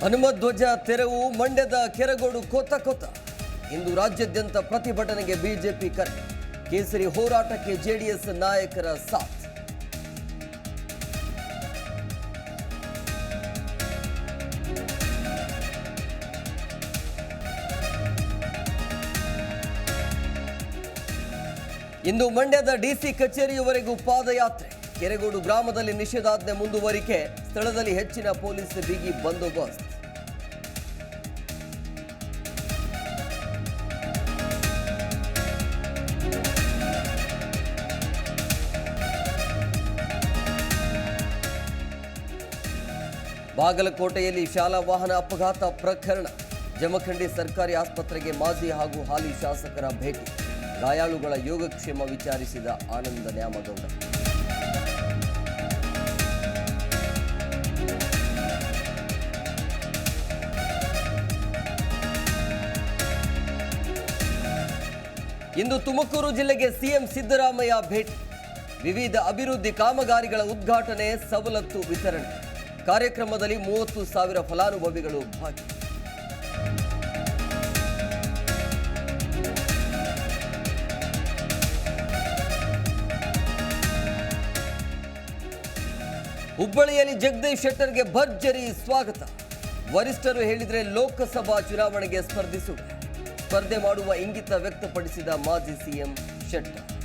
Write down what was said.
ಹನುಮಧ್ವಜ ತೆರವು ಮಂಡ್ಯದ ಕೆರಗೋಡು ಕೊತ್ತ ಕೊತ್ತ. ಇಂದು ರಾಜ್ಯಾದ್ಯಂತ ಪ್ರತಿಭಟನೆಗೆ ಬಿಜೆಪಿ ಕರೆ. ಕೇಸರಿ ಹೋರಾಟಕ್ಕೆ ಜೆಡಿಎಸ್ ನಾಯಕರ ಸಾಥ್. ಇಂದು ಮಂಡ್ಯದ ಡಿಸಿ ಕಚೇರಿಯವರೆಗೂ ಪಾದಯಾತ್ರೆ. ಕೆರಗೋಡು ಗ್ರಾಮದಲ್ಲಿ ನಿಷೇಧಾಜ್ಞೆ ಮುಂದುವರಿಕೆ. ಸ್ಥಳದಲ್ಲಿ ಹೆಚ್ಚಿನ ಪೊಲೀಸ್ ಬಿಗಿ ಬಂದೋಬಸ್ತ್. ಬಾಗಲಕೋಟೆಯಲ್ಲಿ ಶಾಲಾ ವಾಹನ ಅಪಘಾತ ಪ್ರಕರಣ. ಜಮಖಂಡಿ ಸರ್ಕಾರಿ ಆಸ್ಪತ್ರೆಗೆ ಮಾಜಿ ಹಾಗೂ ಹಾಲಿ ಶಾಸಕರ ಭೇಟಿ. ಗಾಯಾಳುಗಳ ಯೋಗಕ್ಷೇಮ ವಿಚಾರಿಸಿದ ಆನಂದ ನ್ಯಾಮಗೌಡ. ಇಂದು ತುಮಕೂರು ಜಿಲ್ಲೆಗೆ ಸಿಎಂ ಸಿದ್ದರಾಮಯ್ಯ ಭೇಟಿ. ವಿವಿಧ ಅಭಿವೃದ್ಧಿ ಕಾಮಗಾರಿಗಳ ಉದ್ಘಾಟನೆ, ಸವಲತ್ತು ವಿತರಣೆ. ಕಾರ್ಯಕ್ರಮದಲ್ಲಿ 30,000 ಫಲಾನುಭವಿಗಳು ಭಾಗಿ. ಹುಬ್ಬಳ್ಳಿಯಲ್ಲಿ ಜಗದೀಶ್ ಶೆಟ್ಟರ್ಗೆ ಭರ್ಜರಿ ಸ್ವಾಗತ. ವರಿಷ್ಠರು ಹೇಳಿದರೆ ಲೋಕಸಭಾ ಚುನಾವಣೆಗೆ ಸ್ಪರ್ಧೆ ಮಾಡುವ ಇಂಗಿತ ವ್ಯಕ್ತಪಡಿಸಿದ ಮಾಜಿ ಸಿಎಂ ಶೆಟ್ಟರ್.